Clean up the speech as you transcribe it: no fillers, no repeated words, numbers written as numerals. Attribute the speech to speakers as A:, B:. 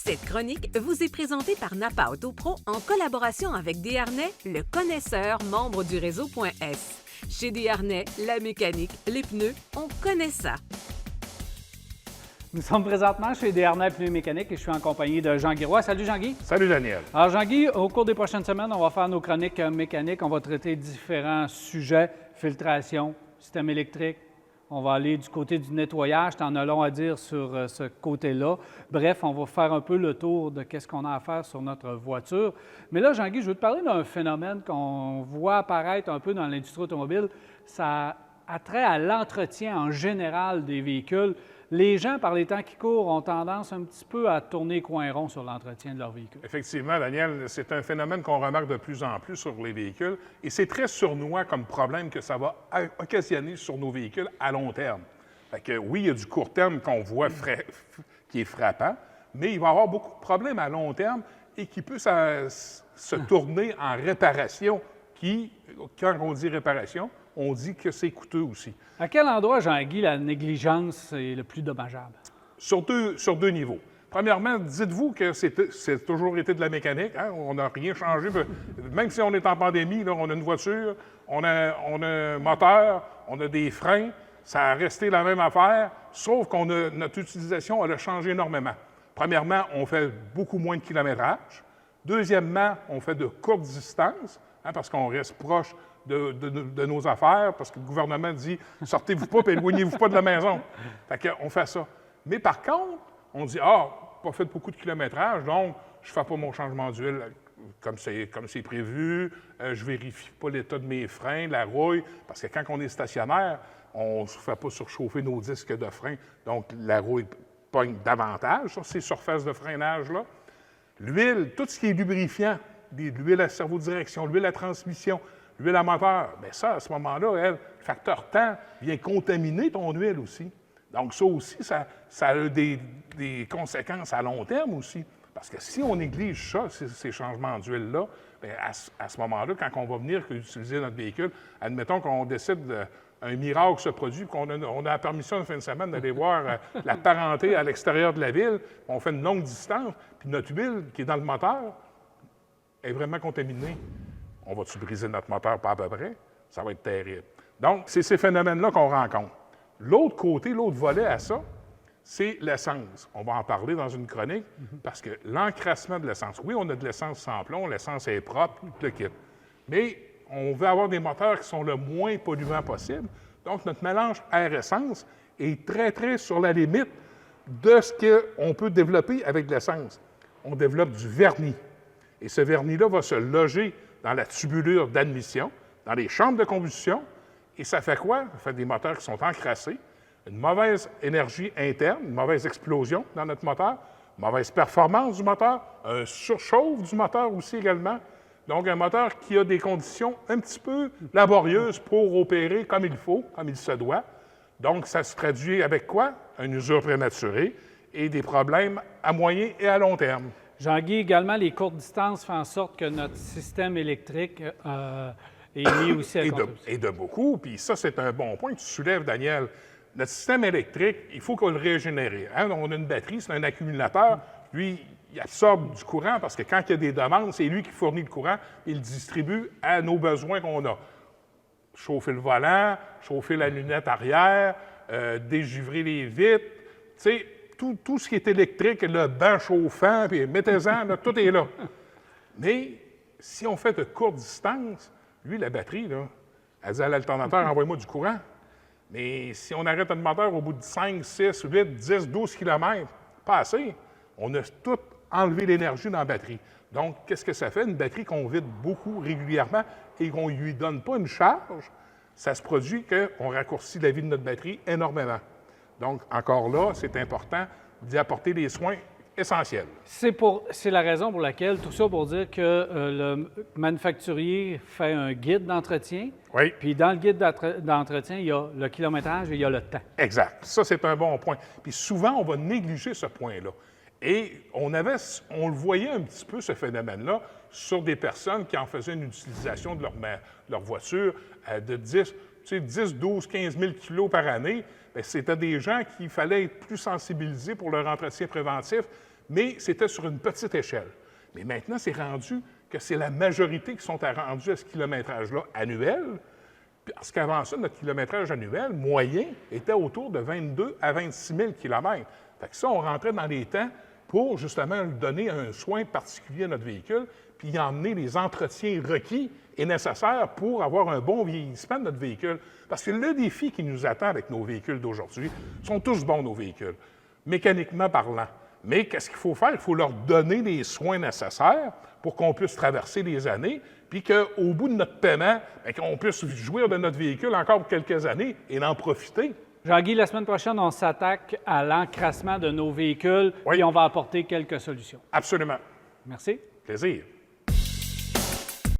A: Cette chronique vous est présentée par Napa Autopro en collaboration avec Desharnais, le connaisseur membre du réseau.s. Chez Desharnais, la mécanique, les pneus, on connaît ça.
B: Nous sommes présentement chez Desharnais Pneus Mécaniques et je suis en compagnie de Jean-Guy Roy. Salut Jean-Guy.
C: Salut Daniel.
B: Alors Jean-Guy, au cours des prochaines semaines, on va faire nos chroniques mécaniques. On va traiter différents sujets, filtration, système électrique. On va aller du côté du nettoyage. Tu en as long à dire sur ce côté-là. Bref, on va faire un peu le tour de qu'est-ce qu'on a à faire sur notre voiture. Mais là, Jean-Guy, je veux te parler d'un phénomène qu'on voit apparaître un peu dans l'industrie automobile. Ça a trait à l'entretien en général des véhicules. Les gens, par les temps qui courent, ont tendance un petit peu à tourner coin rond sur l'entretien de leur véhicule.
C: Effectivement, Daniel, c'est un phénomène qu'on remarque de plus en plus sur les véhicules et c'est très sournois comme problème que ça va occasionner sur nos véhicules à long terme. Fait que, oui, il y a du court terme qu'on voit qui est frappant, mais il va y avoir beaucoup de problèmes à long terme et qui peut se tourner en réparation qui, quand on dit réparation, on dit que c'est coûteux aussi.
B: À quel endroit, Jean-Guy, la négligence est le plus dommageable?
C: Sur deux niveaux. Premièrement, dites-vous que c'est toujours été de la mécanique. Hein? On n'a rien changé. Même si on est en pandémie, là, on a une voiture, on a un moteur, on a des freins. Ça a resté la même affaire, sauf notre utilisation elle a changé énormément. Premièrement, on fait beaucoup moins de kilométrage. Deuxièmement, on fait de courtes distances, hein, parce qu'on reste proche de nos affaires, parce que le gouvernement dit « sortez-vous pas et éloignez-vous pas de la maison ». Fait qu'on fait ça. Mais par contre, on dit « ah, pas fait beaucoup de kilométrage, donc je fais pas mon changement d'huile comme c'est prévu, je vérifie pas l'état de mes freins, la rouille, parce que quand on est stationnaire, on ne se fait pas surchauffer nos disques de frein, donc la rouille pogne davantage sur ces surfaces de freinage-là. L'huile, tout ce qui est lubrifiant, l'huile à cerveau-direction, l'huile à transmission, l'huile à moteur, bien ça, à ce moment-là, le facteur temps vient contaminer ton huile aussi. Donc ça aussi, ça a des conséquences à long terme aussi. Parce que si on néglige ça, ces changements d'huile-là, bien à ce moment-là, quand on va venir utiliser notre véhicule, admettons qu'on décide un miracle se produit, qu'on a la permission une fin de semaine d'aller voir la parenté à l'extérieur de la ville, on fait une longue distance, puis notre huile qui est dans le moteur est vraiment contaminée. On va-tu briser notre moteur? Pas à peu près. Ça va être terrible. Donc, c'est ces phénomènes-là qu'on rencontre. L'autre côté, l'autre volet à ça, c'est l'essence. On va en parler dans une chronique, parce que l'encrassement de l'essence, oui, on a de l'essence sans plomb, l'essence est propre, tout le kit. Mais on veut avoir des moteurs qui sont le moins polluants possible. Donc, notre mélange air-essence est très, très sur la limite de ce qu'on peut développer avec de l'essence. On développe du vernis. Et ce vernis-là va se loger dans la tubulure d'admission, dans les chambres de combustion, et ça fait quoi? Ça fait des moteurs qui sont encrassés, une mauvaise énergie interne, une mauvaise explosion dans notre moteur, une mauvaise performance du moteur, un surchauffe du moteur aussi également. Donc, un moteur qui a des conditions un petit peu laborieuses pour opérer comme il faut, comme il se doit. Donc, ça se traduit avec quoi? Une usure prématurée et des problèmes à moyen et à long terme.
B: Jean-Guy, également, les courtes distances font en sorte que notre système électrique est mis aussi à contribution.
C: Et de beaucoup. Puis ça, c'est un bon point que tu soulèves, Daniel. Notre système électrique, il faut qu'on le régénère. Hein? On a une batterie, c'est un accumulateur. Lui, il absorbe du courant parce que quand il y a des demandes, c'est lui qui fournit le courant et il le distribue à nos besoins qu'on a. Chauffer le volant, chauffer la lunette arrière, dégivrer les vitres. Tu sais, tout ce qui est électrique, le banc chauffant, puis mettez-en, là, tout est là. Mais si on fait de courtes distances, lui, la batterie, là, elle dit à l'alternateur, envoie-moi du courant. Mais si on arrête un moteur au bout de 5, 6, 8, 10, 12 km, pas assez. On a tout enlevé l'énergie dans la batterie. Donc, qu'est-ce que ça fait? Une batterie qu'on vide beaucoup régulièrement et qu'on ne lui donne pas une charge, ça se produit qu'on raccourcit la vie de notre batterie énormément. Donc, encore là, c'est important d'y apporter des soins essentiels.
B: C'est la raison pour laquelle, tout ça pour dire que le manufacturier fait un guide d'entretien.
C: Oui.
B: Puis dans le guide d'entretien, il y a le kilométrage et il y a le temps.
C: Exact. Ça, c'est un bon point. Puis souvent, on va négliger ce point-là. Et on le voyait un petit peu, ce phénomène-là, sur des personnes qui en faisaient une utilisation de leur voiture de 10, 12, 15 000 kilos par année. Bien, c'était des gens qu'il fallait être plus sensibilisés pour leur entretien préventif. mais c'était sur une petite échelle. Mais maintenant, c'est rendu que c'est la majorité qui sont rendus à ce kilométrage-là annuel, parce qu'avant ça, notre kilométrage annuel moyen était autour de 22 à 26 000 km. Fait que ça, on rentrait dans les temps pour justement donner un soin particulier à notre véhicule, puis y emmener les entretiens requis et nécessaires pour avoir un bon vieillissement de notre véhicule. Parce que le défi qui nous attend avec nos véhicules d'aujourd'hui, sont tous bons, nos véhicules, mécaniquement parlant. Mais qu'est-ce qu'il faut faire? Il faut leur donner les soins nécessaires pour qu'on puisse traverser les années, puis qu'au bout de notre paiement, qu'on puisse jouir de notre véhicule encore pour quelques années et en profiter.
B: Jean-Guy, la semaine prochaine, on s'attaque à l'encrassement de nos véhicules,
C: Oui.
B: et on va apporter quelques solutions.
C: Absolument.
B: Merci.
C: Plaisir.